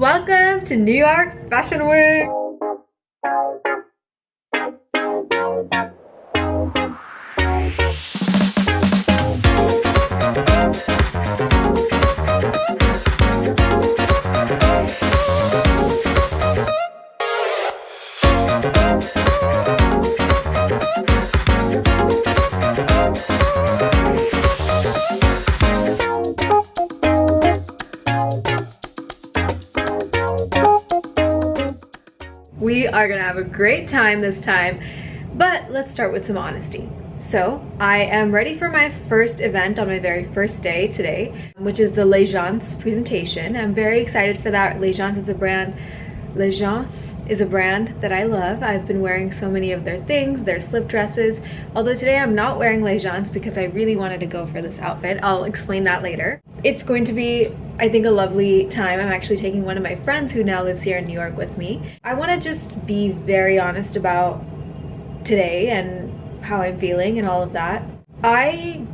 Welcome to New York Fashion Week! We are gonna have a great time this time, but let's start with some honesty. So I am ready for my first event on my very first day today, which is the L'Agence presentation. I'm very excited for that. L'Agence is a brand that I love. I've been wearing so many of their things, their slip dresses, although today I'm not wearing L'Agence because I really wanted to go for this outfit. I'll explain that later. It's going to be, I think, a lovely time. I'm actually taking one of my friends who now lives here in New York with me. I want to just be very honest about today and how I'm feeling and all of that. I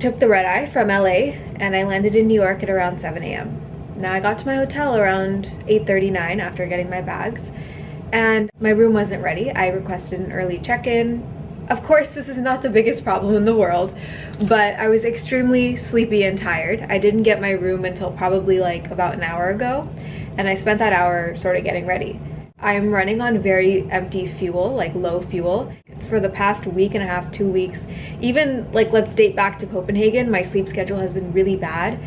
took the red eye from LA and I landed in New York at around 7 a.m. Now I got to my hotel around 8:39 after getting my bags, and my room wasn't ready. I requested an early check-in. Of course, this is not the biggest problem in the world, but I was extremely sleepy and tired. I didn't get my room until probably like about an hour ago, and I spent that hour sort of getting ready. I'm running on very empty fuel, like low fuel. For the past week and a half, 2 weeks, even like let's date back to Copenhagen, my sleep schedule has been really bad.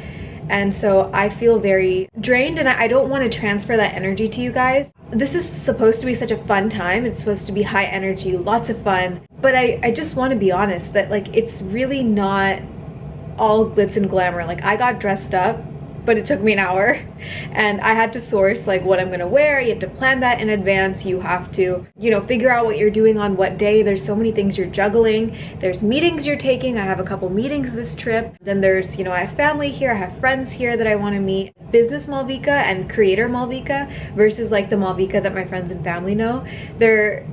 And so I feel very drained, and I don't want to transfer that energy to you guys. This is supposed to be such a fun time. It's supposed to be high energy, lots of fun. But I just want to be honest that like it's really not all glitz and glamour. Like I got dressed up, but it took me an hour and I had to source like what I'm gonna wear. You have to plan that in advance. You have to, figure out what you're doing on what day. There's so many things you're juggling. There's meetings you're taking. I have a couple meetings this trip. Then there's, I have family here. I have friends here that I want to meet. Business Malvika and creator Malvika versus like the Malvika that my friends and family know. They're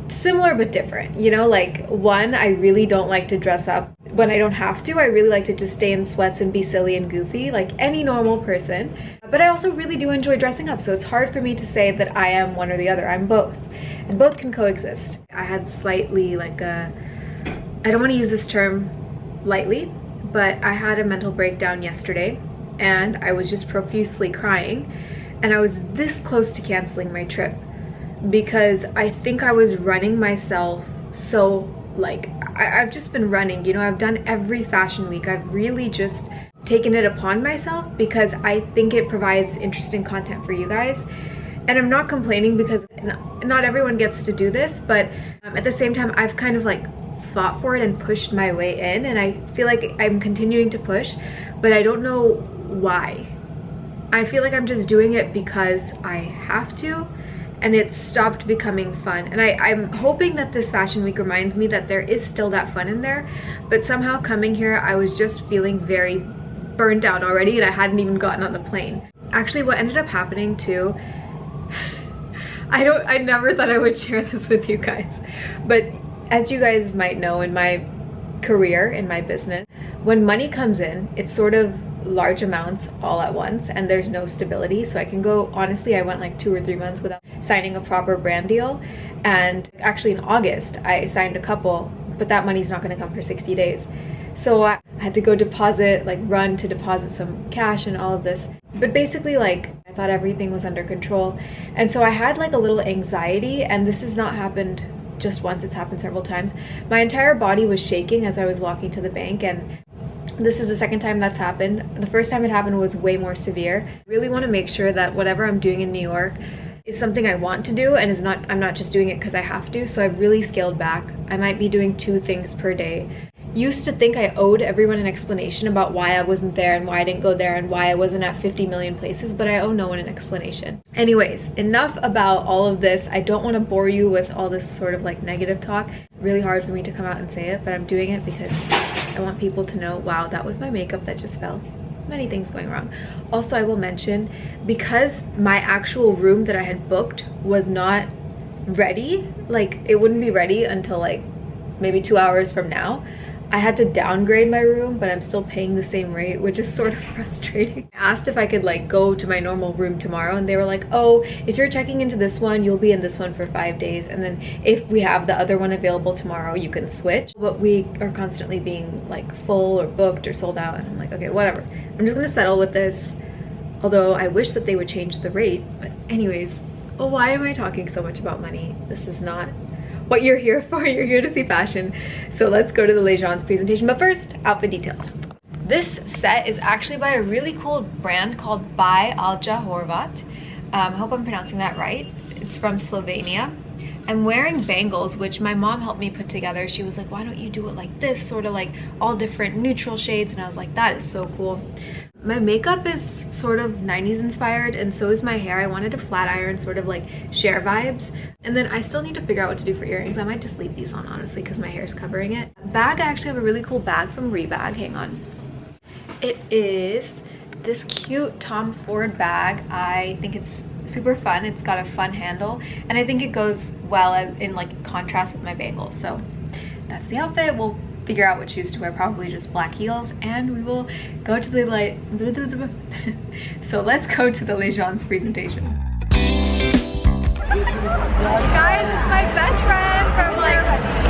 similar but different, like one, I really don't like to dress up when I don't have to. I really like to just stay in sweats and be silly and goofy like any normal person, but I also really do enjoy dressing up, so it's hard for me to say that I am one or the other. I'm both, and both can coexist. I had slightly like I don't want to use this term lightly, but I had a mental breakdown yesterday and I was just profusely crying, and I was this close to canceling my trip because I think I was running myself so like I've just been running, I've done every fashion week. I've really just taken it upon myself because I think it provides interesting content for you guys. And I'm not complaining because not everyone gets to do this, but at the same time I've kind of like fought for it and pushed my way in, and I feel like I'm continuing to push, but I don't know why. I feel like I'm just doing it because I have to, and it stopped becoming fun. And I'm hoping that this fashion week reminds me that there is still that fun in there, but somehow coming here I was just feeling very burnt out already, and I hadn't even gotten on the plane. Actually, what ended up happening too, I never thought I would share this with you guys, but as you guys might know, in my career, in my business, when money comes in, it's sort of large amounts all at once, and there's no stability. So I can go, honestly, I went like 2 or 3 months without signing a proper brand deal, and actually in August I signed a couple, but that money's not going to come for 60 days. So I had to go run to deposit some cash and all of this, but basically like I thought everything was under control, and so I had like a little anxiety, and this has not happened just once, it's happened several times. My entire body was shaking as I was walking to the bank, and this is the second time that's happened. The first time it happened was way more severe. I really want to make sure that whatever I'm doing in New York is something I want to do, and I'm not just doing it because I have to. So I've really scaled back. I might be doing 2 things per day. Used to think I owed everyone an explanation about why I wasn't there and why I didn't go there and why I wasn't at 50 million places, but I owe no one an explanation. Anyways, enough about all of this. I don't want to bore you with all this sort of like negative talk. It's really hard for me to come out and say it, but I'm doing it because I want people to know, wow, that was my makeup that just fell. Many things going wrong. Also, I will mention, because my actual room that I had booked was not ready, like it wouldn't be ready until like maybe 2 hours from now. I had to downgrade my room, but I'm still paying the same rate, which is sort of frustrating. I asked if I could like go to my normal room tomorrow, and they were like, oh, if you're checking into this one, you'll be in this one for 5 days, and then if we have the other one available tomorrow, you can switch. But we are constantly being like full or booked or sold out, and I'm like, okay, whatever. I'm just gonna settle with this, although I wish that they would change the rate. But anyways, oh, why am I talking so much about money? This is not what you're here for. You're here to see fashion. So let's go to the Legence presentation. But first, outfit details. This set is actually by a really cool brand called By Alja Horvat. I hope I'm pronouncing that right. It's from Slovenia. I'm wearing bangles, which my mom helped me put together. She was like, why don't you do it like this? Sort of like all different neutral shades. And I was like, that is so cool. My makeup is sort of 90s inspired, and so is my hair. I wanted a flat iron, sort of like Cher vibes. And then I still need to figure out what to do for earrings. I might just leave these on, honestly, because my hair is covering it. Bag, I actually have a really cool bag from Rebag. Hang on. It is this cute Tom Ford bag. I think it's super fun. It's got a fun handle, and I think it goes well in like contrast with my bangles. So that's the outfit. We'll figure out what shoes to wear, probably just black heels, and we will go to the so let's go to the Legence presentation. You guys, it's my best friend from like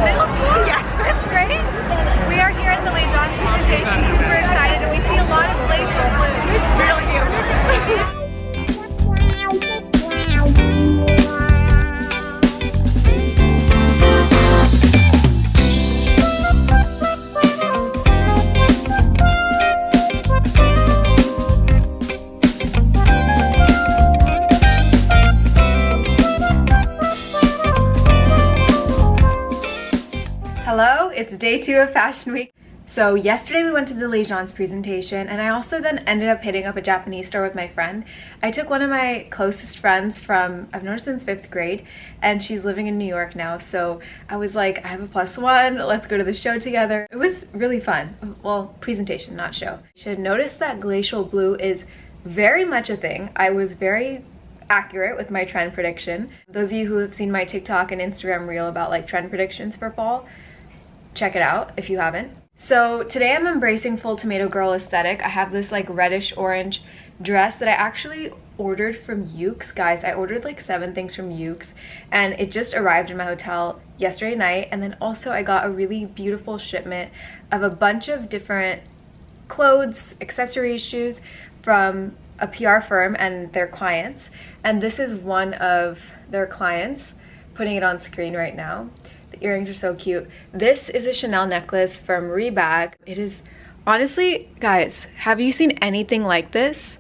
middle school, yeah, 5th grade. We are here at the Legence presentation, super excited, and we see a lot of glacial blue. It's really cute. Hello, it's day 2 of Fashion Week. So yesterday we went to the Legence presentation, and I also then ended up hitting up a Japanese store with my friend. I took one of my closest friends from, I've known her since 5th grade, and she's living in New York now. So I was like, I have a +1, let's go to the show together. It was really fun. Well, presentation, not show. You should notice that glacial blue is very much a thing. I was very accurate with my trend prediction. Those of you who have seen my TikTok and Instagram reel about like trend predictions for fall, check it out if you haven't. So today I'm embracing full tomato girl aesthetic. I have this like reddish orange dress that I actually ordered from Yuke's. Guys, I ordered like 7 things from Yuke's, and it just arrived in my hotel yesterday night. And then also I got a really beautiful shipment of a bunch of different clothes, accessories, shoes from a PR firm and their clients. And this is one of their clients, putting it on screen right now. The earrings are so cute. This is a Chanel necklace from Rebag. It is, honestly, guys, have you seen anything like this?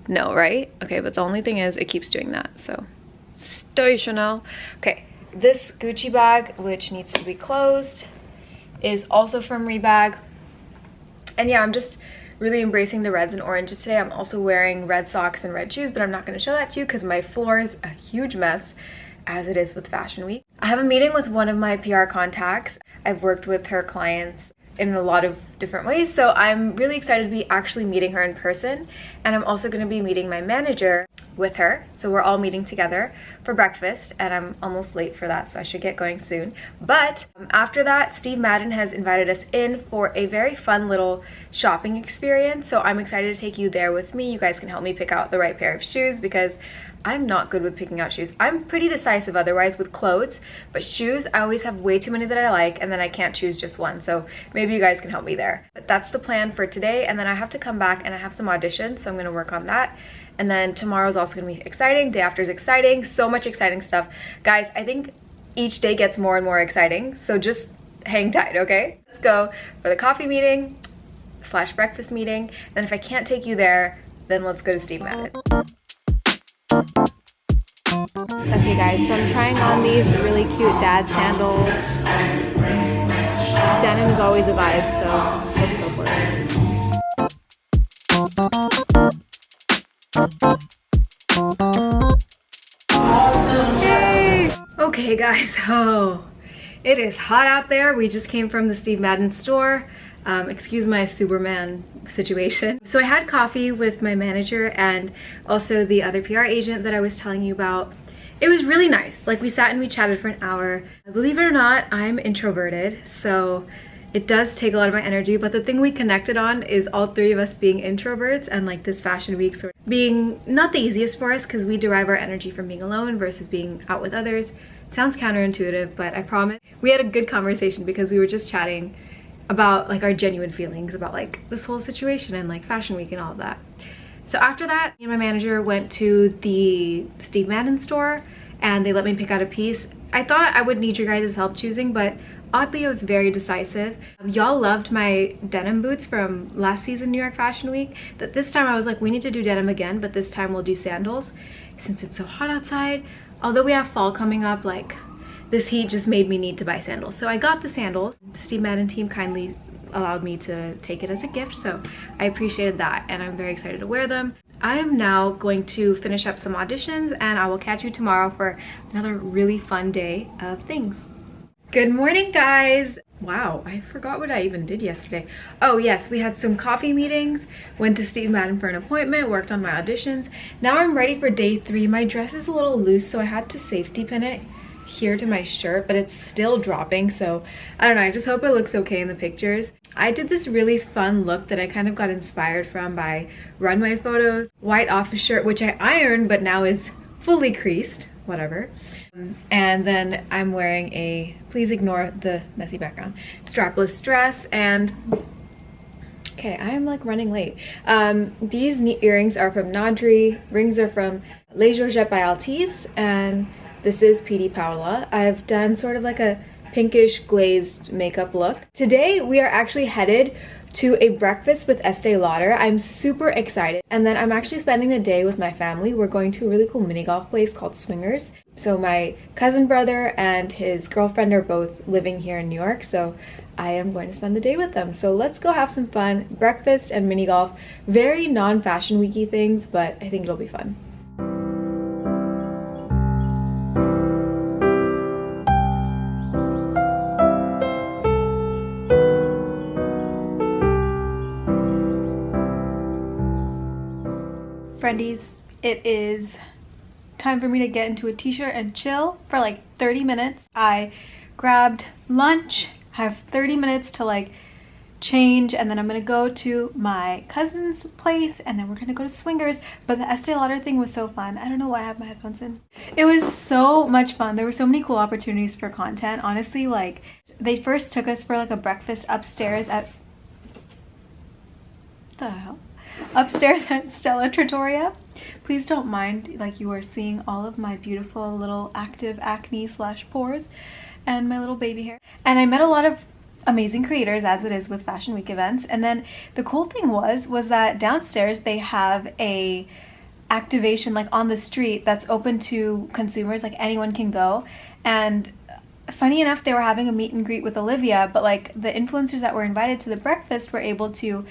No, right? Okay, but the only thing is it keeps doing that, so stay Chanel. Okay, this Gucci bag, which needs to be closed, is also from Rebag. And yeah, I'm just really embracing the reds and oranges today. I'm also wearing red socks and red shoes, but I'm not going to show that to you because my floor is a huge mess, as it is with Fashion Week. I have a meeting with one of my PR contacts. I've worked with her clients in a lot of different ways, so I'm really excited to be actually meeting her in person. And I'm also going to be meeting my manager with her, so we're all meeting together for breakfast, and I'm almost late for that, so I should get going soon. But after that, Steve Madden has invited us in for a very fun little shopping experience, so I'm excited to take you there with me. You guys can help me pick out the right pair of shoes, because I'm not good with picking out shoes. I'm pretty decisive otherwise with clothes, but shoes, I always have way too many that I like, and then I can't choose just one, so maybe you guys can help me there. But that's the plan for today, and then I have to come back and I have some auditions, so I'm gonna work on that. And then tomorrow's also gonna be exciting, day after is exciting, so much exciting stuff. Guys, I think each day gets more and more exciting, so just hang tight, okay? Let's go for the coffee meeting / breakfast meeting, and if I can't take you there, then let's go to Steve Madden. Okay guys, so I'm trying on these really cute dad sandals. Denim is always a vibe, so let's go for it. Yay! Okay guys, so it is hot out there. We just came from the Steve Madden store. Excuse my Superman situation. So I had coffee with my manager and also the other PR agent that I was telling you about. It was really nice. Like, we sat and we chatted for an hour. Believe it or not, I'm introverted, so it does take a lot of my energy, but the thing we connected on is all three of us being introverts, and like this fashion week sort of being not the easiest for us because we derive our energy from being alone versus being out with others. Sounds counterintuitive, but I promise we had a good conversation because we were just chatting about like our genuine feelings about like this whole situation and like fashion week and all of that. So after that, me and my manager went to the Steve Madden store and they let me pick out a piece. I thought I would need your guys' help choosing, but oddly I was very decisive. Y'all loved my denim boots from last season New York Fashion Week. That this time I was like, we need to do denim again, but this time we'll do sandals since it's so hot outside. Although we have fall coming up, like this heat just made me need to buy sandals. So I got the sandals. The Steve Madden team kindly allowed me to take it as a gift, so I appreciated that and I'm very excited to wear them. I am now going to finish up some auditions and I will catch you tomorrow for another really fun day of things. Good morning, guys. Wow, I forgot what I even did yesterday. Oh yes, we had some coffee meetings, went to Steve Madden for an appointment, worked on my auditions. Now I'm ready for day 3. My dress is a little loose, so I had to safety pin it here to my shirt, but it's still dropping, so I don't know, I just hope it looks okay in the pictures. I did this really fun look that I kind of got inspired from by runway photos. White office shirt, which I ironed but now is fully creased, whatever. And then I'm wearing a, please ignore the messy background, strapless dress. And okay, I am like running late. These earrings are from Nadri, rings are from Les Georgette by Altice, and this is PD Paola. I've done sort of like a pinkish glazed makeup look. Today we are actually headed to a breakfast with Estee Lauder. I'm super excited. And then I'm actually spending the day with my family. We're going to a really cool mini golf place called Swingers. So my cousin brother and his girlfriend are both living here in New York, so I am going to spend the day with them. So let's go have some fun. Breakfast and mini golf. Very non-fashion weeky things, but I think it'll be fun. Friendies, it is time for me to get into a t-shirt and chill for like 30 minutes. I grabbed lunch, have 30 minutes to like change, and then I'm gonna go to my cousin's place and then we're gonna go to Swingers. But the Estee Lauder thing was so fun. I don't know why I have my headphones in. It was so much fun. There were so many cool opportunities for content. Honestly, like they first took us for like a breakfast upstairs at, what the hell? Upstairs at Stella Trattoria. Please don't mind, like you are seeing all of my beautiful little active acne / pores and my little baby hair. And I met a lot of amazing creators, as it is with Fashion Week events. And then the cool thing was that downstairs they have a activation like on the street that's open to consumers, like anyone can go. And funny enough, they were having a meet and greet with Olivia, but like the influencers that were invited to the breakfast were able to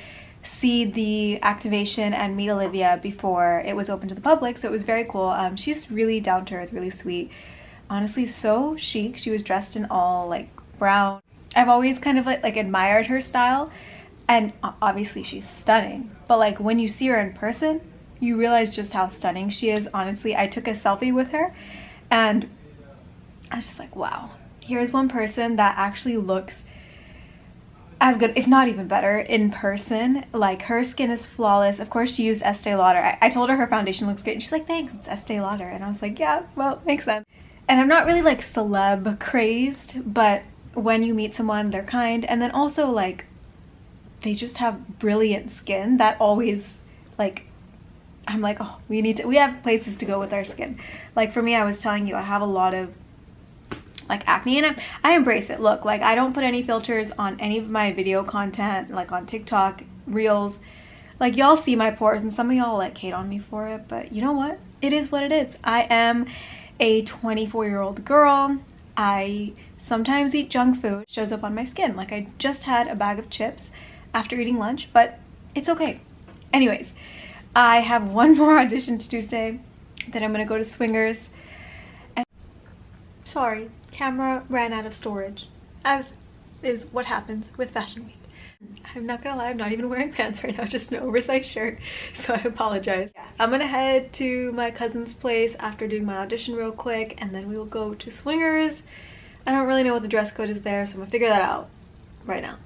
see the activation and meet Olivia before it was open to the public, so it was very cool. She's really down to earth, really sweet, honestly so chic. She was dressed in all like brown. I've always kind of like admired her style, and obviously she's stunning, but like when you see her in person you realize just how stunning she is. Honestly, I took a selfie with her and I was just like, wow, here's one person that actually looks as good, if not even better, in person. Like her skin is flawless. Of course she used Estee Lauder. I told her her foundation looks great and she's like, thanks, it's Estee Lauder. And I was like, yeah, well, makes sense. And I'm not really like celeb crazed, but when you meet someone, they're kind, and then also like they just have brilliant skin that always like, I'm like, oh, we have places to go with our skin. Like for me, I was telling you, I have a lot of like acne, and I embrace it. Look, like I don't put any filters on any of my video content, like on TikTok, Reels. Like y'all see my pores and some of y'all like hate on me for it, but you know what? It is what it is. I am a 24-year-old girl. I sometimes eat junk food. It shows up on my skin. Like I just had a bag of chips after eating lunch, but it's okay. Anyways, I have one more audition to do today. Then I'm gonna go to Swingers. And sorry, camera ran out of storage, as is what happens with Fashion Week. I'm not gonna lie, I'm not even wearing pants right now, just an oversized shirt, so I apologize. I'm gonna head to my cousin's place after doing my audition real quick, and then we will go to Swingers. I don't really know what the dress code is there, so I'm gonna figure that out right now.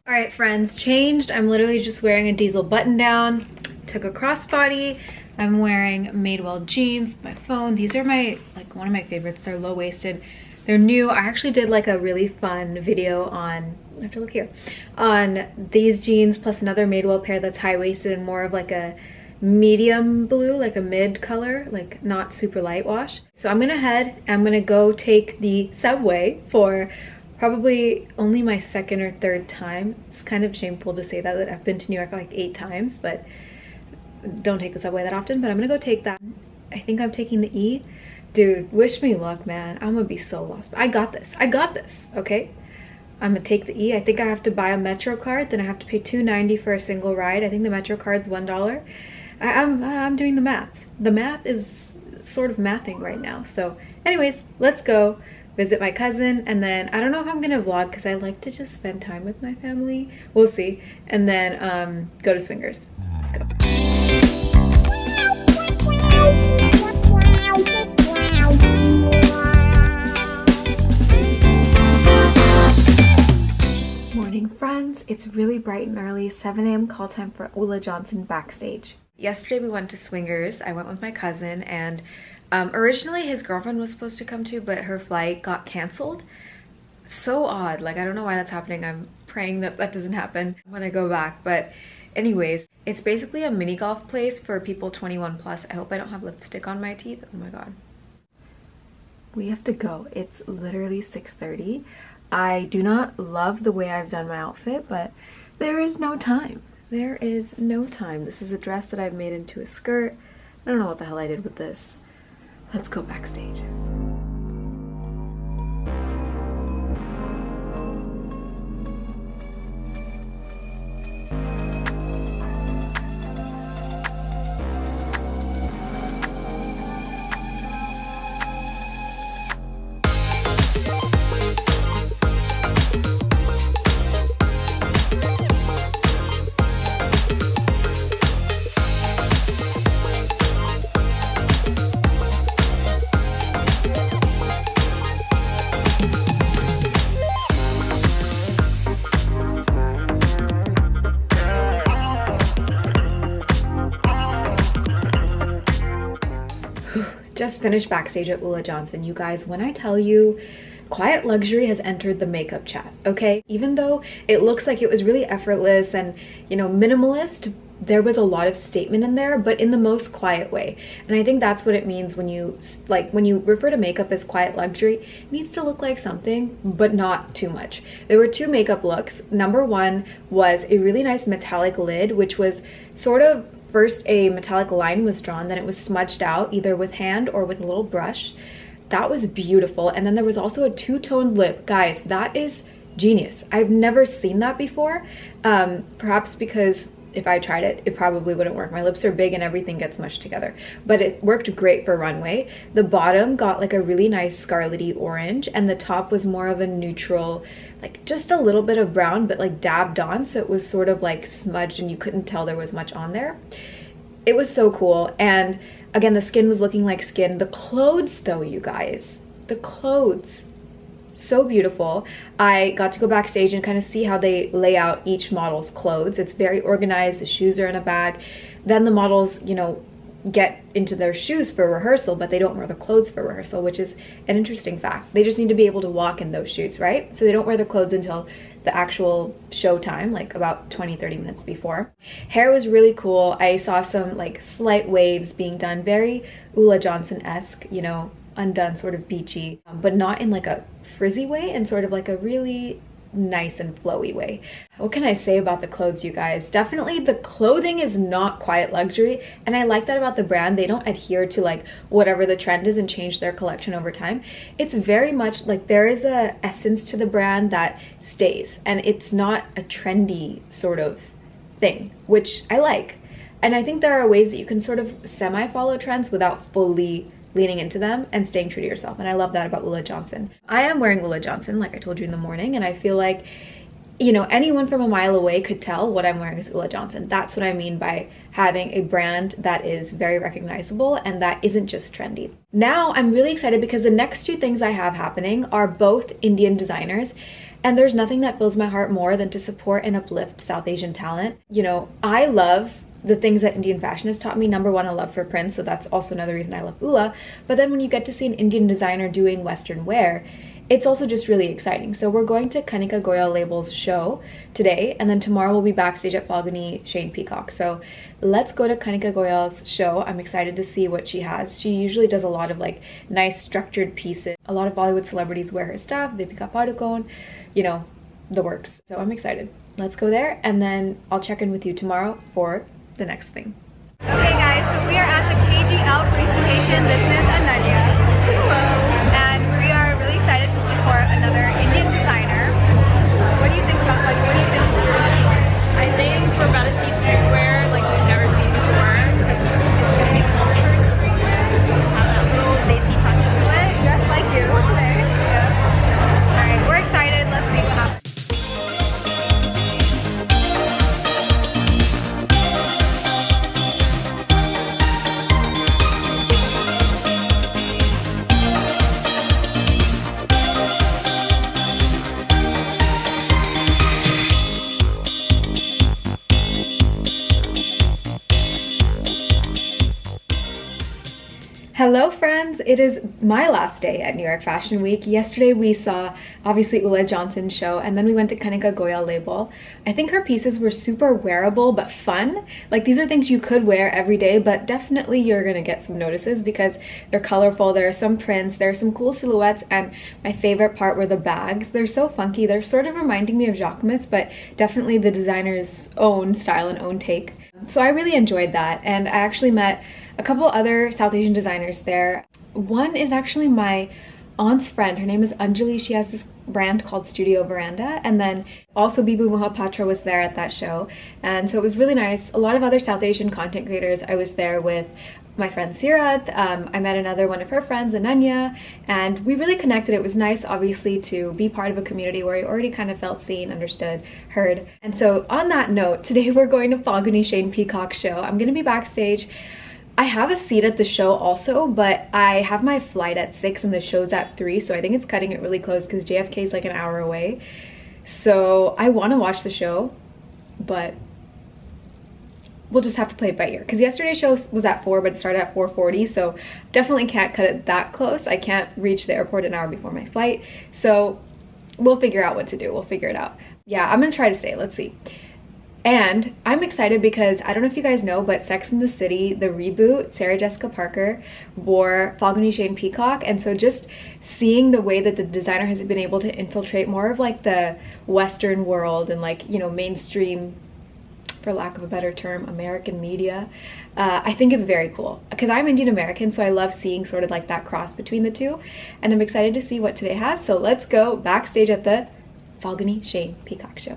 All right, friends, changed. I'm literally just wearing a diesel button down. Took a crossbody. I'm wearing Madewell jeans, my phone. These are my, like, one of my favorites. They're low-waisted. They're new. I actually did like a really fun video on, I have to look here, on these jeans plus another Madewell pair that's high-waisted and more of like a medium blue, like a mid color, like not super light wash. So I'm gonna go take the subway for probably only my second or third time. It's kind of shameful to say that I've been to New York like 8 times, but don't take the subway that often. But I'm gonna go take that. I think I'm taking the E. Dude, wish me luck, man. I'm gonna be so lost. I got this, okay? I'm gonna take the E. I think I have to buy a Metro card, then I have to pay $2.90 for a single ride. I think the Metro card's $1. I'm doing the math. The math is sort of mathing right now. So anyways, let's go visit my cousin, and then I don't know if I'm gonna vlog because I like to just spend time with my family. We'll see. And then go to Swingers. Let's go. Morning, friends. It's really bright and early. 7 a.m. call time for Ulla Johnson backstage. Yesterday we went to Swingers. I went with my cousin, and originally his girlfriend was supposed to come too, but her flight got canceled. So odd. Like, I don't know why that's happening. I'm praying that that doesn't happen when I go back. But anyways, it's basically a mini golf place for people 21 plus. I hope I don't have lipstick on my teeth. Oh my god. We have to go. It's literally 6:30. I do not love the way I've done my outfit, but there is no time. There is no time. This is a dress that I've made into a skirt. I don't know what the hell I did with this. Let's go backstage. Just finished backstage at Ulla Johnson. You guys, when I tell you, quiet luxury has entered the makeup chat, okay? Even though it looks like it was really effortless and, you know, minimalist, there was a lot of statement in there, but in the most quiet way. And I think that's what it means when you, like, when you refer to makeup as quiet luxury, it needs to look like something, but not too much. There were 2 makeup looks. Number 1 was a really nice metallic lid, which was sort of, first a metallic line was drawn, then it was smudged out either with hand or with a little brush. That was beautiful. And then there was also a 2-toned lip. Guys, that is genius. I've never seen that before. Perhaps because if I tried it, it probably wouldn't work. My lips are big and everything gets mushed together, but it worked great for runway. The bottom got like a really nice scarlety orange, and the top was more of a neutral, like just a little bit of brown, but like dabbed on. So it was sort of like smudged and you couldn't tell there was much on there. It was so cool. And again, the skin was looking like skin. The clothes though, you guys, the clothes, so beautiful. I got to go backstage and kind of see how they lay out each model's clothes. It's very organized. The shoes are in a bag. Then the models, you know, get into their shoes for rehearsal, but they don't wear the clothes for rehearsal, which is an interesting fact. They just need to be able to walk in those shoes, right? So they don't wear the clothes until the actual show time, like about 20-30 minutes before. Hair was really cool. I saw some like slight waves being done, very Ulla Johnson-esque, you know, undone, sort of beachy, but not in like a frizzy way, and sort of like a really nice and flowy way. What can I say about the clothes, you guys? Definitely the clothing is not quiet luxury, and I like that about the brand. They don't adhere to like whatever the trend is and change their collection over time. It's very much like there is a essence to the brand that stays, and it's not a trendy sort of thing, which I like. And I think there are ways that you can sort of semi-follow trends without fully leaning into them and staying true to yourself. And I love that about Ulla Johnson. I am wearing Ulla Johnson, like I told you in the morning, and I feel like you know, anyone from a mile away could tell what I'm wearing is Ulla Johnson. That's what I mean by having a brand that is very recognizable and that isn't just trendy. Now I'm really excited because the next two things I have happening are both Indian designers, and there's nothing that fills my heart more than to support and uplift South Asian talent. You know, I love the things that Indian fashion has taught me. Number one, a love for prints, so that's also another reason I love Ulla. But then when you get to see an Indian designer doing Western wear, it's also just really exciting. So we're going to Kanika Goyal Label's show today, and then tomorrow we'll be backstage at Falguni Peacock. So let's go to Kanika Goyal's show. I'm excited to see what she has. She usually does a lot of like nice structured pieces. A lot of Bollywood celebrities wear her stuff. Deepika Padukone, you know, the works. So I'm excited. Let's go there, and then I'll check in with you tomorrow for the next thing. Okay guys, so we are at the KGL presentation. This is Ananya. Hello. And we are really excited to support another Indian designer. What do you think about, like, what do you think? I think we're about to see streetwear like we've never seen before. It's gonna be cultured streetwear. Have that little lacy touch to it. Just like you today. Yeah. Alright, we're excited. Let's see what happens. Hello friends, it is my last day at New York Fashion Week. Yesterday we saw obviously Ulla Johnson's show, and then we went to Kanika Goyal Label. I think her pieces were super wearable but fun. Like, these are things you could wear every day, but definitely you're gonna get some notices because they're colorful, there are some prints, there are some cool silhouettes, and my favorite part were the bags. They're so funky. They're sort of reminding me of Jacquemus, but definitely the designer's own style and own take. So I really enjoyed that, and I actually met a couple other South Asian designers there. One is actually my aunt's friend. Her name is Anjali. She has this brand called Studio Veranda, and then also Bibu Mohapatra was there at that show, and so it was really nice. A lot of other South Asian content creators. I was there with my friend Sirat. I met another one of her friends, Ananya, and we really connected. It was nice, obviously, to be part of a community where I already kind of felt seen, understood, heard. And so on that note, today we're going to Falguni Peacock's show. I'm gonna be backstage. I have a seat at the show also, but I have my flight at 6 and the show's at 3, so I think it's cutting it really close because JFK is like an hour away. So I want to watch the show, but we'll just have to play it by ear. Because yesterday's show was at 4, but it started at 4:40, so definitely can't cut it that close. I can't reach the airport an hour before my flight, so we'll figure out what to do. We'll figure it out. Yeah, I'm gonna try to stay. Let's see. And I'm excited because I don't know if you guys know, but Sex and the City, the reboot, Sarah Jessica Parker wore Falguni Peacock, and so just seeing the way that the designer has been able to infiltrate more of like the Western world and, like, you know, mainstream, for lack of a better term, American media, I think it's very cool because I'm Indian American, so I love seeing sort of like that cross between the two, and I'm excited to see what today has. So let's go backstage at the Falguni Peacock show.